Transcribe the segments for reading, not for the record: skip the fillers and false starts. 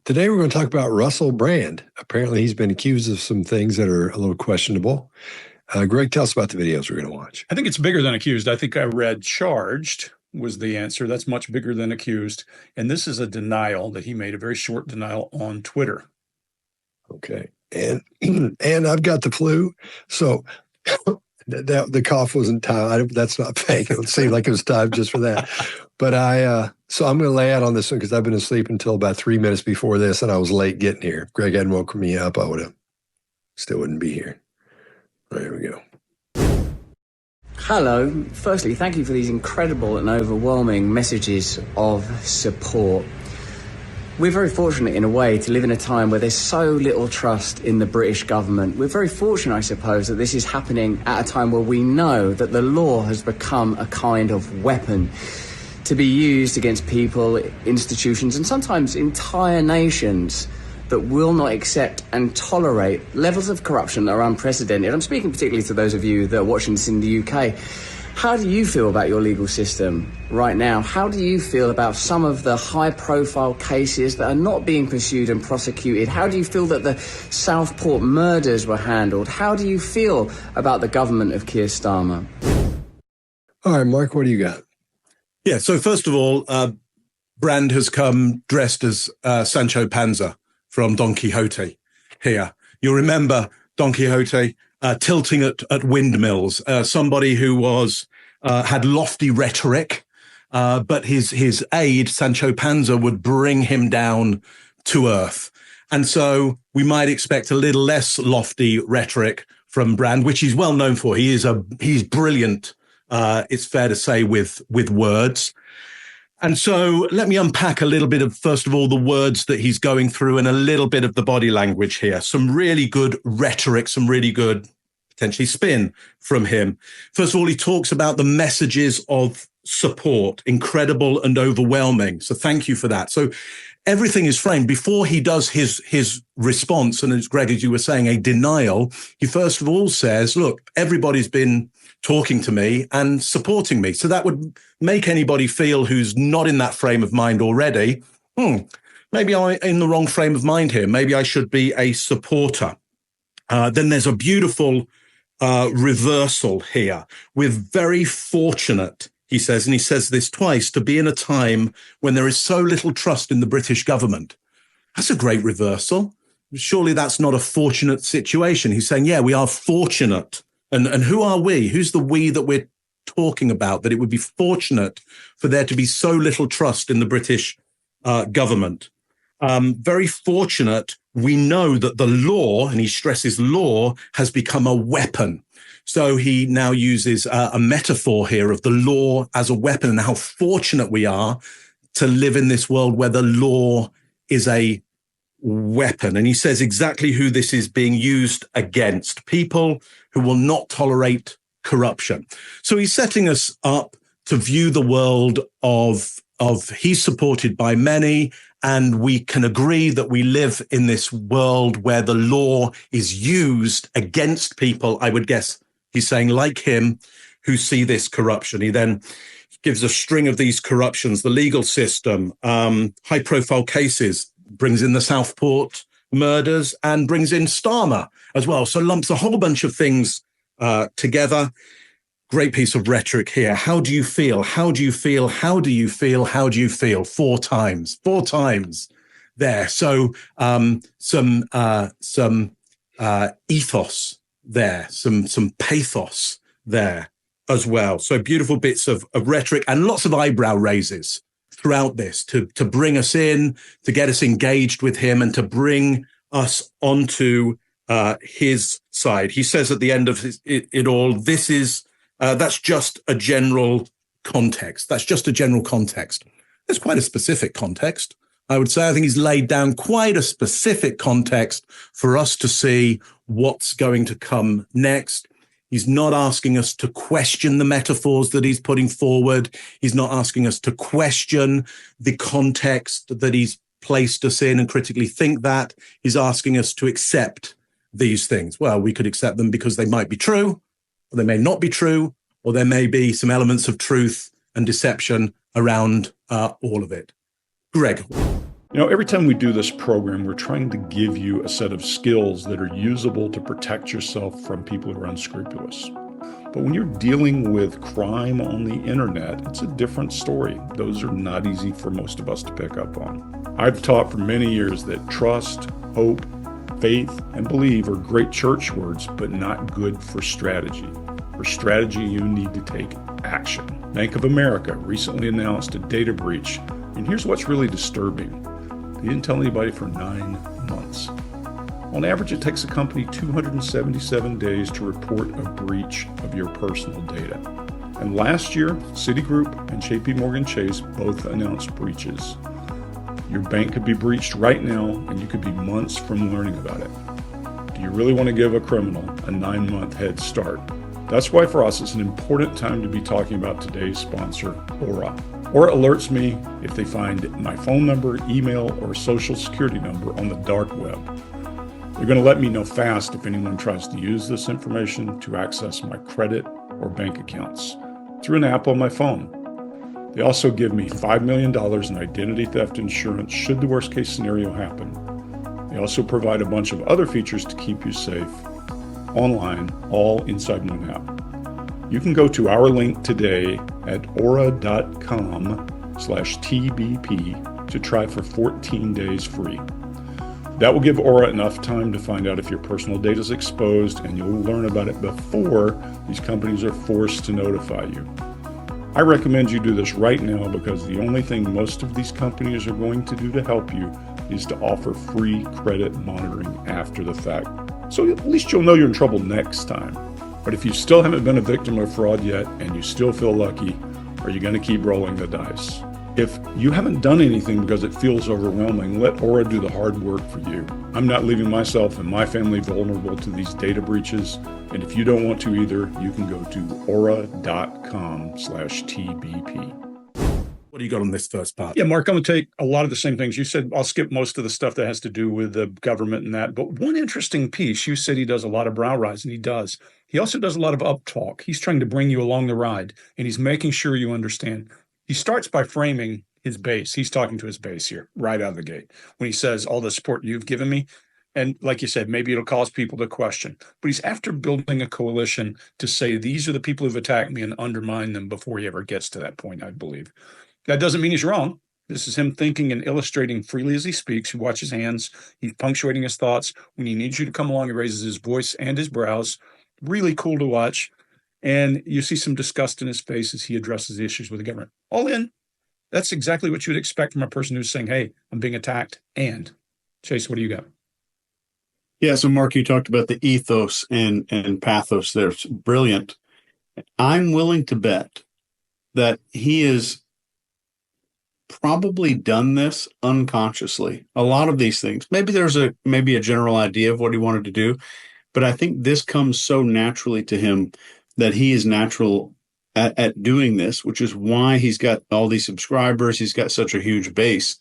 Today we're going to talk about Russell Brand. Apparently he's been accused of some things that are a little questionable. Greg, tell us about the videos we're going to watch. I think it's bigger than accused. I think I read charged was the answer. That's much bigger than accused. And this is a denial that he made, a very short denial on Twitter. Okay. And I've got the flu. So the cough wasn't timed. That's not fake. It seemed like it was timed just for that. But so I'm going to lay out on this one because I've been asleep until about 3 minutes before this, and I was late getting here. If Greg hadn't woken me up, I still wouldn't be here. All right, here we go. Hello. Firstly, thank you for these incredible and overwhelming messages of support. We're very fortunate in a way to live in a time where there's so little trust in the British government. We're very fortunate, I suppose, that this is happening at a time where we know that the law has become a kind of weapon to be used against people, institutions, and sometimes entire nations that will not accept and tolerate levels of corruption that are unprecedented. I'm speaking particularly to those of you that are watching this in the UK. How do you feel about your legal system right now? How do you feel about some of the high-profile cases that are not being pursued and prosecuted? How do you feel that the Southport murders were handled? How do you feel about the government of Keir Starmer? All right, Mark, what do you got? Yeah, so first of all, Brand has come dressed as Sancho Panza from Don Quixote here. You'll remember Don Quixote tilting at windmills, somebody who had lofty rhetoric, but his aide, Sancho Panza, would bring him down to earth. And so we might expect a little less lofty rhetoric from Brand, which he's well known for. He's brilliant, it's fair to say, with words. And so let me unpack a little bit of, first of all, the words that he's going through and a little bit of the body language here. Some really good rhetoric, some really good, potentially, spin from him. First of all, he talks about the messages of support, incredible and overwhelming. So thank you for that. So everything is framed before he does his response. And as Greg, as you were saying, a denial, he first of all says, look, everybody's been talking to me and supporting me. So that would make anybody feel who's not in that frame of mind already, maybe I'm in the wrong frame of mind here. Maybe I should be a supporter. Then there's a beautiful reversal here. We're very fortunate, he says, and he says this twice, to be in a time when there is so little trust in the British government. That's a great reversal. Surely that's not a fortunate situation. He's saying, yeah, we are fortunate. And who are we? Who's the we that we're talking about, that it would be fortunate for there to be so little trust in the British government? Very fortunate. We know that the law, and he stresses law, has become a weapon. So he now uses a metaphor here of the law as a weapon and how fortunate we are to live in this world where the law is a weapon. And he says exactly who this is being used against: people who will not tolerate corruption. So he's setting us up to view the world of he's supported by many, and we can agree that we live in this world where the law is used against people, I would guess he's saying, like him, who see this corruption. He then gives a string of these corruptions: the legal system, high-profile cases, brings in the Southport murders, and brings in Starmer as well. So lumps a whole bunch of things together. Great piece of rhetoric here. How do you feel? How do you feel? How do you feel? How do you feel? Four times there. So some ethos there, some pathos there as well. So beautiful bits of rhetoric and lots of eyebrow raises throughout this to bring us in, to get us engaged with him, and to bring us onto his side. He says at the end of it all, this is that's just a general context. That's just a general context. It's quite a specific context, I would say. I think he's laid down quite a specific context for us to see what's going to come next. He's not asking us to question the metaphors that he's putting forward. He's not asking us to question the context that he's placed us in and critically think that. He's asking us to accept these things. Well, we could accept them because they might be true, or they may not be true, or there may be some elements of truth and deception around all of it. Greg. Every time we do this program, we're trying to give you a set of skills that are usable to protect yourself from people who are unscrupulous. But when you're dealing with crime on the internet, it's a different story. Those are not easy for most of us to pick up on. I've taught for many years that trust, hope, faith, and believe are great church words, but not good for strategy. For strategy, you need to take action. Bank of America recently announced a data breach, and here's what's really disturbing. They didn't tell anybody for 9 months. On average, it takes a company 277 days to report a breach of your personal data. And last year, Citigroup and JP Morgan Chase both announced breaches. Your bank could be breached right now, and you could be months from learning about it. Do you really want to give a criminal a 9-month head start? That's why for us, it's an important time to be talking about today's sponsor, Oura. Oura alerts me if they find my phone number, email, or social security number on the dark web. They're going to let me know fast if anyone tries to use this information to access my credit or bank accounts through an app on my phone. They also give me $5 million in identity theft insurance should the worst case scenario happen. They also provide a bunch of other features to keep you safe online, all inside one app. You can go to our link today at aura.com/TBP to try for 14 days free. That will give Oura enough time to find out if your personal data is exposed, and you'll learn about it before these companies are forced to notify you. I recommend you do this right now because the only thing most of these companies are going to do to help you is to offer free credit monitoring after the fact. So at least you'll know you're in trouble next time. But if you still haven't been a victim of fraud yet and you still feel lucky, are you going to keep rolling the dice? If you haven't done anything because it feels overwhelming, let Oura do the hard work for you. I'm not leaving myself and my family vulnerable to these data breaches. And if you don't want to either, you can go to aura.com/TBP. What do you got on this first part? Yeah, Mark, I'm going to take a lot of the same things you said. I'll skip most of the stuff that has to do with the government and that. But one interesting piece, you said he does a lot of brow rise, and he does. He also does a lot of Uptalk. He's trying to bring you along the ride, and he's making sure you understand. He starts by framing his base. He's talking to his base here right out of the gate when he says all the support you've given me. And like you said, maybe it'll cause people to question. But he's after building a coalition to say these are the people who've attacked me and undermine them before he ever gets to that point, I believe. That doesn't mean he's wrong. This is him thinking and illustrating freely as he speaks. You watch his hands. He's punctuating his thoughts. When he needs you to come along, he raises his voice and his brows. Really cool to watch. And you see some disgust in his face as he addresses the issues with the government. All in. That's exactly what you would expect from a person who's saying, hey, I'm being attacked. And Chase, what do you got? Yeah, so Mark, you talked about the ethos and pathos there. It's brilliant. I'm willing to bet that he is probably done this unconsciously. A lot of these things. Maybe there's a general idea of what he wanted to do, but I think this comes so naturally to him that he is natural at doing this, which is why he's got all these subscribers. He's got such a huge base.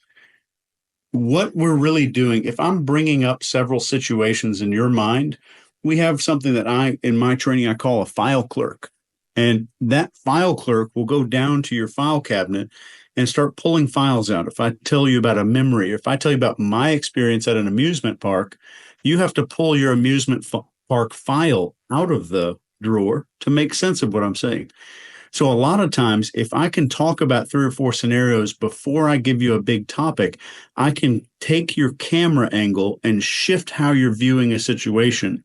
What we're really doing, if I'm bringing up several situations in your mind, we have something that in my training, I call a file clerk. And that file clerk will go down to your file cabinet and start pulling files out. If I tell you about a memory, or if I tell you about my experience at an amusement park, you have to pull your amusement park file out of the drawer to make sense of what I'm saying. So a lot of times, if I can talk about 3 or 4 scenarios before I give you a big topic, I can take your camera angle and shift how you're viewing a situation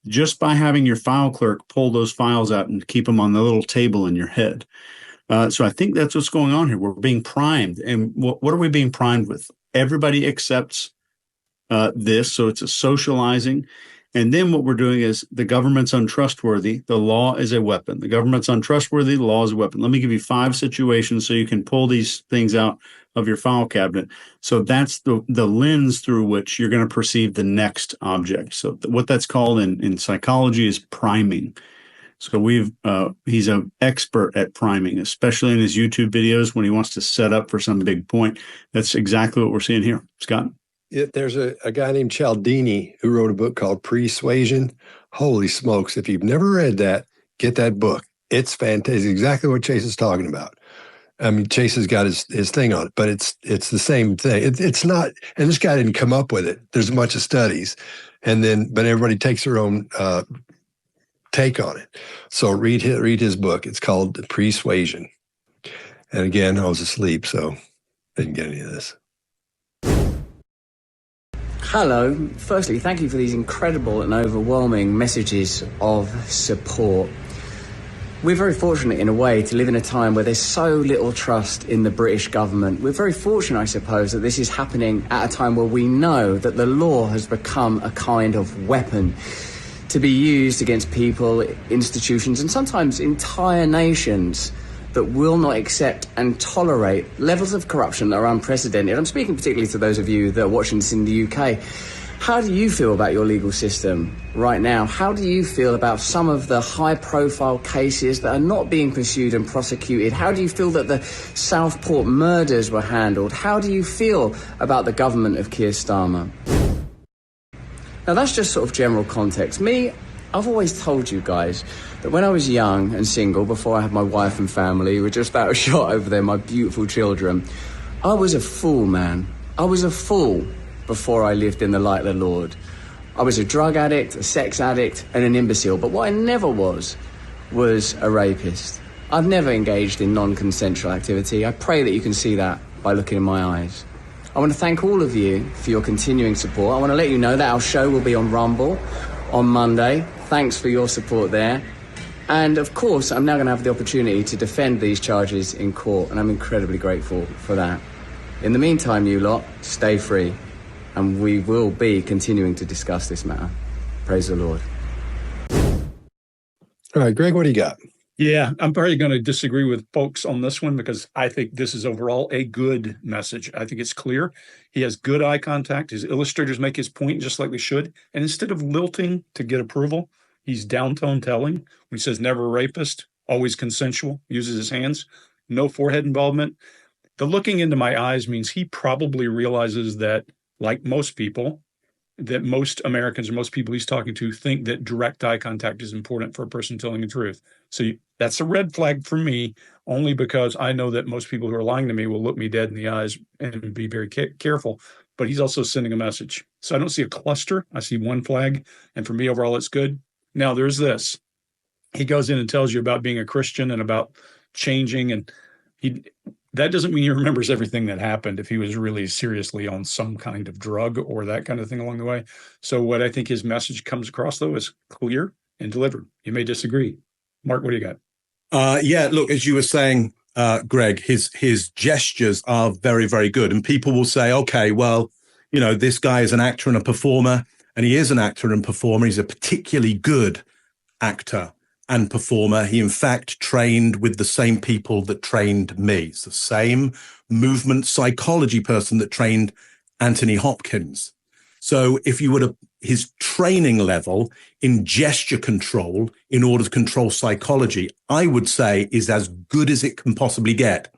just by having your file clerk pull those files out and keep them on the little table in your head. So I think that's what's going on here. We're being primed. And what are we being primed with? Everybody accepts this, so it's a socializing. And then what we're doing is the government's untrustworthy. The law is a weapon. The government's untrustworthy. The law is a weapon. Let me give you 5 situations so you can pull these things out of your file cabinet. So that's the lens through which you're going to perceive the next object. So what that's called in psychology is priming. So he's an expert at priming, especially in his YouTube videos when he wants to set up for some big point. That's exactly what we're seeing here. Scott? There's a guy named Cialdini who wrote a book called Persuasion. Holy smokes. If you've never read that, get that book. It's fantastic. Exactly what Chase is talking about. I mean, Chase has got his thing on it, but it's the same thing. It's not, and this guy didn't come up with it. There's a bunch of studies, but everybody takes their own take on it. So read his book. It's called Persuasion. And again, I was asleep, so didn't get any of this. Hello. Firstly, thank you for these incredible and overwhelming messages of support. We're very fortunate in a way to live in a time where there's so little trust in the British government. We're very fortunate, I suppose, that this is happening at a time where we know that the law has become a kind of weapon to be used against people, institutions, and sometimes entire nations that will not accept and tolerate levels of corruption that are unprecedented. I'm speaking particularly to those of you that are watching this in the UK. How do you feel about your legal system right now? How do you feel about some of the high-profile cases that are not being pursued and prosecuted? How do you feel that the Southport murders were handled? How do you feel about the government of Keir Starmer? Now, that's just sort of general context. Me, I've always told you guys that when I was young and single, before I had my wife and family, with just out of shot over there, my beautiful children, I was a fool, man. I was a fool before I lived in the light of the Lord. I was a drug addict, a sex addict, and an imbecile. But what I never was a rapist. I've never engaged in non-consensual activity. I pray that you can see that by looking in my eyes. I want to thank all of you for your continuing support. I want to let you know that our show will be on Rumble on Monday. Thanks for your support there. And of course, I'm now going to have the opportunity to defend these charges in court, and I'm incredibly grateful for that. In the meantime, you lot, stay free, and we will be continuing to discuss this matter. Praise the Lord. All right, Greg, what do you got? Yeah, I'm probably going to disagree with folks on this one because I think this is overall a good message. I think it's clear. He has good eye contact. His illustrators make his point just like they should. And instead of lilting to get approval, he's down-tone telling. When he says never a rapist, always consensual, uses his hands, no forehead involvement. The looking into my eyes means he probably realizes that, like most people, that most Americans or most people he's talking to think that direct eye contact is important for a person telling the truth. So that's a red flag for me, only because I know that most people who are lying to me will look me dead in the eyes and be very careful. But he's also sending a message. So I don't see a cluster. I see one flag. And for me, overall, it's good. Now, there's this. He goes in and tells you about being a Christian and about changing. And that doesn't mean he remembers everything that happened if he was really seriously on some kind of drug or that kind of thing along the way. So what I think his message comes across, though, is clear and delivered. You may disagree. Mark, what do you got? Yeah, look, as you were saying, Greg, his gestures are very, very good. And people will say, okay, well, you know, this guy is an actor and a performer, and he is an actor and performer. He's a particularly good actor and performer. He, in fact, trained with the same people that trained me. It's the same movement psychology person that trained Anthony Hopkins. So if you were to, his training level in gesture control in order to control psychology, I would say is as good as it can possibly get.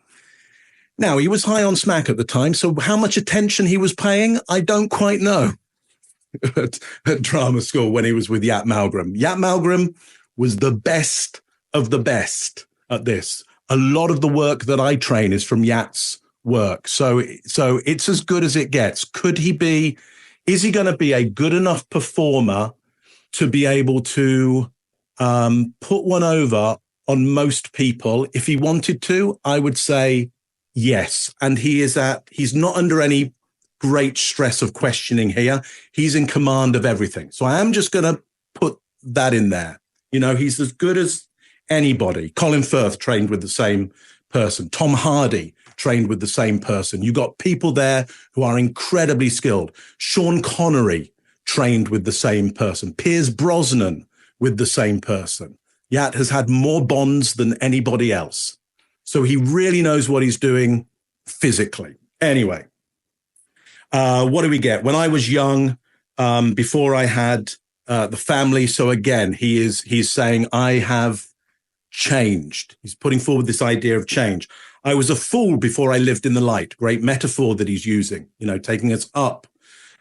Now, he was high on smack at the time, so how much attention he was paying, I don't quite know. at drama school when he was with Yat Malgrim. Yat Malgrim was the best of the best at this. A lot of the work that I train is from Yat's work. So it's as good as it gets. Is he going to be a good enough performer to be able to put one over on most people? If he wanted to, I would say yes. And he's not under any great stress of questioning here. He's in command of everything. So I am just going to put that in there. You know, he's as good as anybody. Colin Firth trained with the same person. Tom Hardy trained with the same person. You got people there who are incredibly skilled. Sean Connery trained with the same person. Pierce Brosnan with the same person. Yat has had more bonds than anybody else. So he really knows what he's doing physically. Anyway, what do we get? When I was young, before I had the family. So again, he's saying, I have changed. He's putting forward this idea of change. I was a fool before I lived in the light. Great metaphor that he's using, you know, taking us up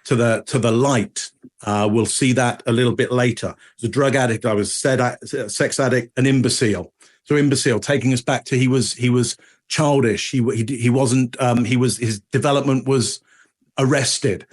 to the light. We'll see that a little bit later. As a drug addict, I was a sex addict, an imbecile. So imbecile, taking us back to he was childish. He wasn't. His development was arrested.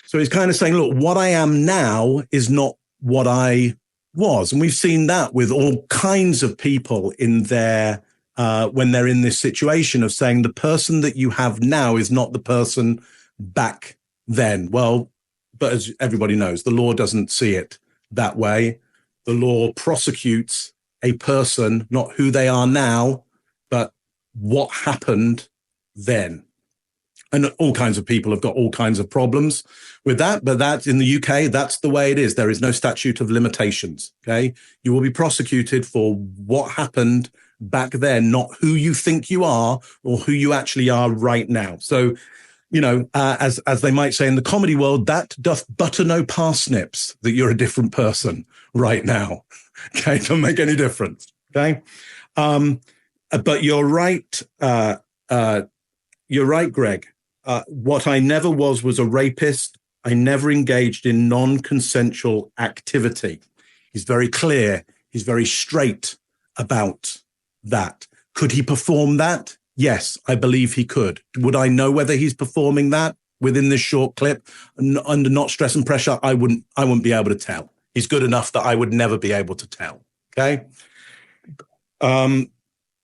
So he's kind of saying, look, what I am now is not what I was. And we've seen that with all kinds of people in their, when they're in this situation of saying the person that you have now is not the person back then. Well, but as everybody knows, the law doesn't see it that way. The law prosecutes a person, not who they are now, but what happened then. And all kinds of people have got all kinds of problems with that. But that's in the UK, that's the way it is. There is no statute of limitations. Okay. You will be prosecuted for what happened back then, not who you think you are or who you actually are right now. So, you know, as they might say in the comedy world, that doth butter no parsnips that you're a different person right now. Okay. Don't make any difference. Okay. But you're right. You're right, Greg. What I never was a rapist. I never engaged in non-consensual activity. He's very clear. He's very straight about that. Could he perform that? Yes, I believe he could. Would I know whether he's performing that within this short clip under not stress and pressure? I wouldn't be able to tell. He's good enough that I would never be able to tell. Okay.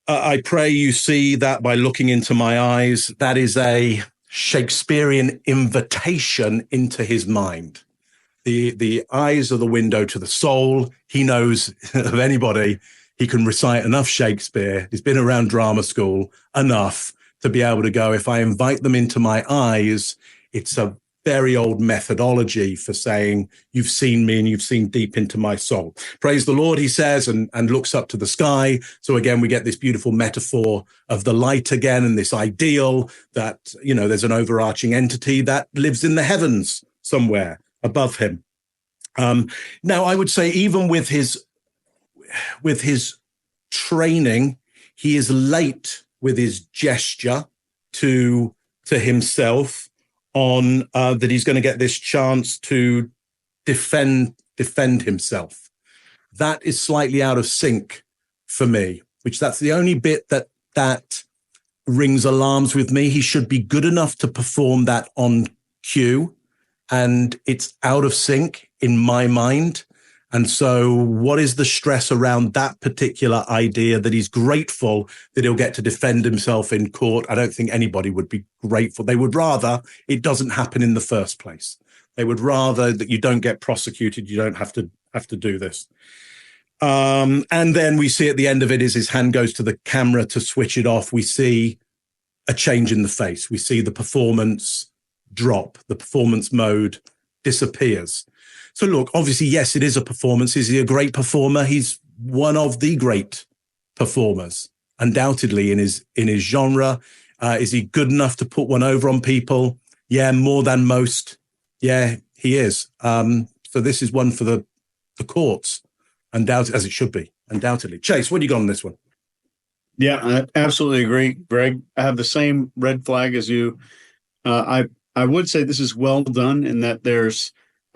I pray you see that by looking into my eyes. That is a Shakespearean invitation into his mind. The eyes are the window to the soul. He knows of anybody. He can recite enough Shakespeare. He's been around drama school enough to be able to go, if I invite them into my eyes, it's a very old methodology for saying, you've seen me and you've seen deep into my soul. Praise the Lord, he says, and looks up to the sky. So again, we get this beautiful metaphor of the light again, and this ideal that, you know, there's an overarching entity that lives in the heavens somewhere above him. Now, I would say even with his training, he is late with his gesture to himself on that he's going to get this chance to defend himself. That is slightly out of sync for me, which that's the only bit that rings alarms with me. He should be good enough to perform that on cue, and it's out of sync in my mind. And so what is the stress around that particular idea that he's grateful that he'll get to defend himself in court? I don't think anybody would be grateful. They would rather it doesn't happen in the first place. They would rather that you don't get prosecuted. You don't have to do this. And then we see at the end of it is his hand goes to the camera to switch it off. We see a change in the face. We see the performance drop. The performance mode disappears. So look, obviously, yes, it is a performance. Is he a great performer? He's one of the great performers, undoubtedly, in his genre. Is he good enough to put one over on people? Yeah, more than most. Yeah, he is. So this is one for the courts, undoubtedly, as it should be, undoubtedly. Chase, what do you got on this one? Yeah, I absolutely agree, Greg. I have the same red flag as you. I would say this is well done in that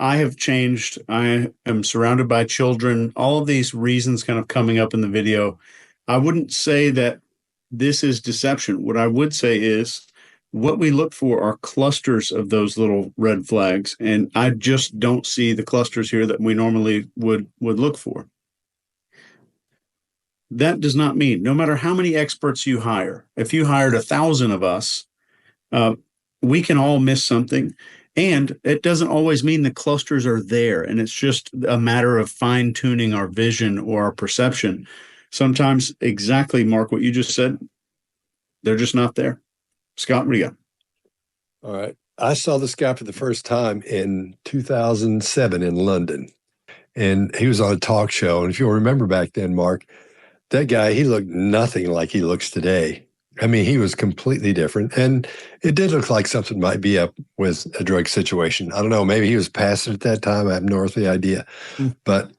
I have changed. I am surrounded by children. All of these reasons kind of coming up in the video. I wouldn't say that this is deception. What I would say is what we look for are clusters of those little red flags. And I just don't see the clusters here that we normally would look for. That does not mean, no matter how many experts you hire, if you hired 1,000 of us, we can all miss something. And it doesn't always mean the clusters are there, and it's just a matter of fine-tuning our vision or our perception. Sometimes, exactly, Mark, what you just said, they're just not there. Scott, what do you got? All right. I saw this guy for the first time in 2007 in London, and he was on a talk show. And if you'll remember back then, Mark, that guy, he looked nothing like he looks today. I mean, he was completely different. And it did look like something might be up with a drug situation. I don't know. Maybe he was past it at that time. I have no earthly idea. But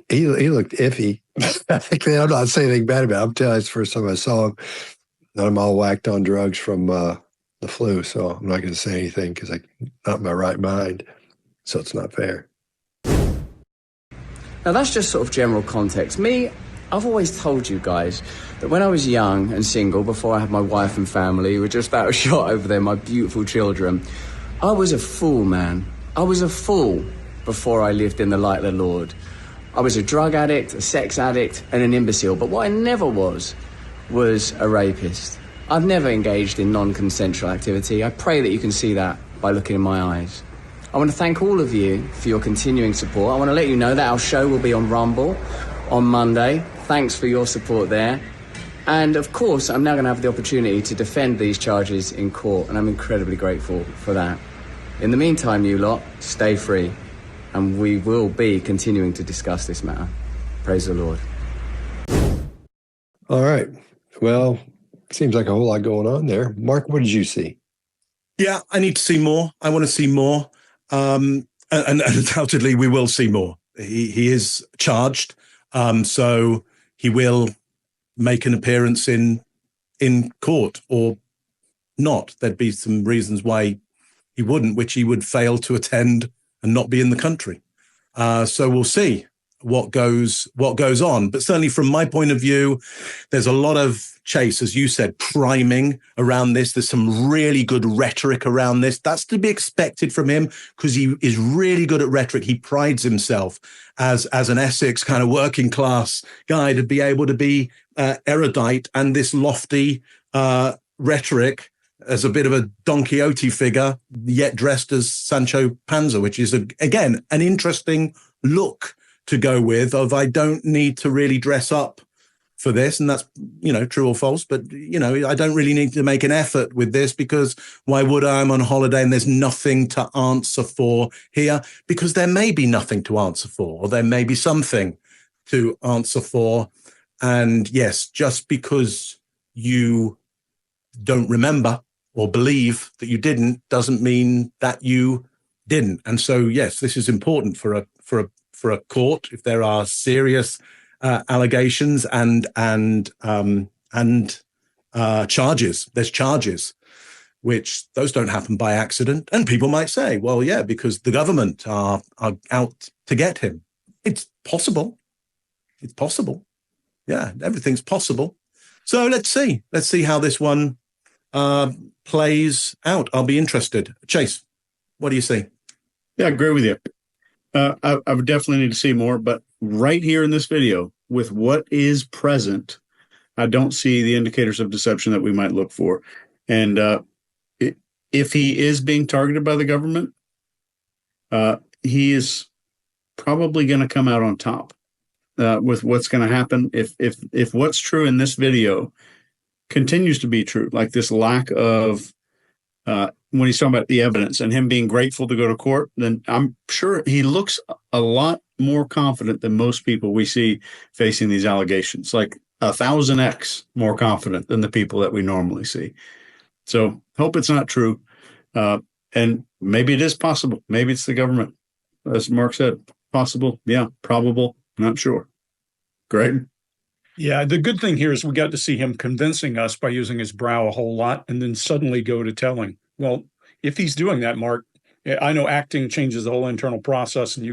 he looked iffy. I'm not saying anything bad about him. I'm telling you, it's the first time I saw him. And I'm all whacked on drugs from the flu. So I'm not going to say anything because I'm not in my right mind. So it's not fair. Now, that's just sort of general context. Me, I've always told you guys that when I was young and single, before I had my wife and family, who were just out of shot over there, my beautiful children, I was a fool, man. I was a fool before I lived in the light of the Lord. I was a drug addict, a sex addict, and an imbecile. But what I never was a rapist. I've never engaged in non-consensual activity. I pray that you can see that by looking in my eyes. I want to thank all of you for your continuing support. I want to let you know that our show will be on Rumble on Monday. Thanks for your support there. And of course, I'm now going to have the opportunity to defend these charges in court, and I'm incredibly grateful for that. In the meantime, you lot, stay free, and we will be continuing to discuss this matter. Praise the Lord. All right. Well, seems like a whole lot going on there. Mark, what did you see? Yeah, I need to see more. I want to see more. And undoubtedly, we will see more. He is charged, so he will make an appearance in court or not. There'd be some reasons why he wouldn't, which he would fail to attend and not be in the country. So we'll see what goes on. But certainly from my point of view, there's a lot of chase, as you said, priming around this. There's some really good rhetoric around this. That's to be expected from him because he is really good at rhetoric. He prides himself as an Essex kind of working class guy to be able to be erudite and this lofty rhetoric as a bit of a Don Quixote figure, yet dressed as Sancho Panza, which is, again, an interesting look to go with of I don't need to really dress up for this. And that's, true or false. But, I don't really need to make an effort with this because why would I? I'm on holiday and there's nothing to answer for here because there may be nothing to answer for or there may be something to answer for. And yes, just because you don't remember or believe that you didn't doesn't mean that you didn't. And so, yes, this is important for a court if there are serious allegations and charges. There's charges, which those don't happen by accident. And people might say, well, yeah, because the government are out to get him. It's possible. It's possible. Yeah, everything's possible. So let's see how this one plays out. I'll be interested. Chase, what do you see? Yeah, I agree with you. I would definitely need to see more, but right here in this video, with what is present, I don't see the indicators of deception that we might look for. And if he is being targeted by the government, he is probably going to come out on top with what's going to happen. If what's true in this video continues to be true, like this lack of when he's talking about the evidence and him being grateful to go to court, then I'm sure he looks a lot more confident than most people we see facing these allegations, like 1,000x more confident than the people that we normally see. So hope it's not true. And maybe it is possible. Maybe it's the government. As Mark said, possible. Yeah, probable. Not sure. Greg? Yeah, the good thing here is we got to see him convincing us by using his brow a whole lot and then suddenly go to telling. Well, if he's doing that, Mark, I know acting changes the whole internal process and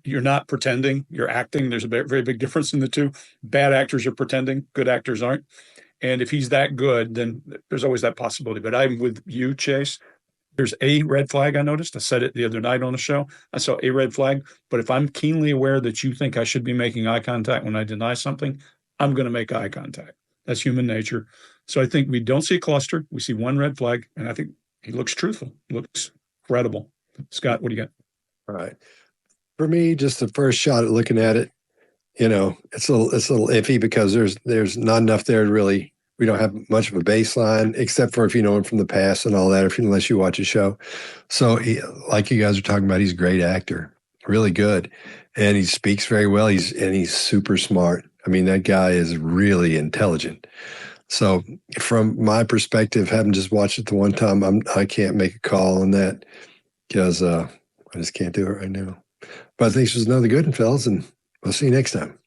you're not pretending, you're acting. There's a very big difference in the two. Bad actors are pretending, good actors aren't. And if he's that good, then there's always that possibility. But I'm with you, Chase. There's a red flag I noticed. I said it the other night on the show. I saw a red flag. But if I'm keenly aware that you think I should be making eye contact when I deny something, I'm going to make eye contact. That's human nature. So I think we don't see a cluster. We see one red flag. And I think he looks truthful, looks credible. Scott, what do you got? All right. For me, just the first shot at looking at it, it's a little iffy because there's not enough there to really. We don't have much of a baseline, except for if you know him from the past and all that, unless you watch a show. So, like you guys are talking about, he's a great actor, really good, and he speaks very well. He's super smart. I mean, that guy is really intelligent. So, from my perspective, having just watched it the one time, I can't make a call on that because I just can't do it right now. But I think this was another good one, fellas, and we'll see you next time.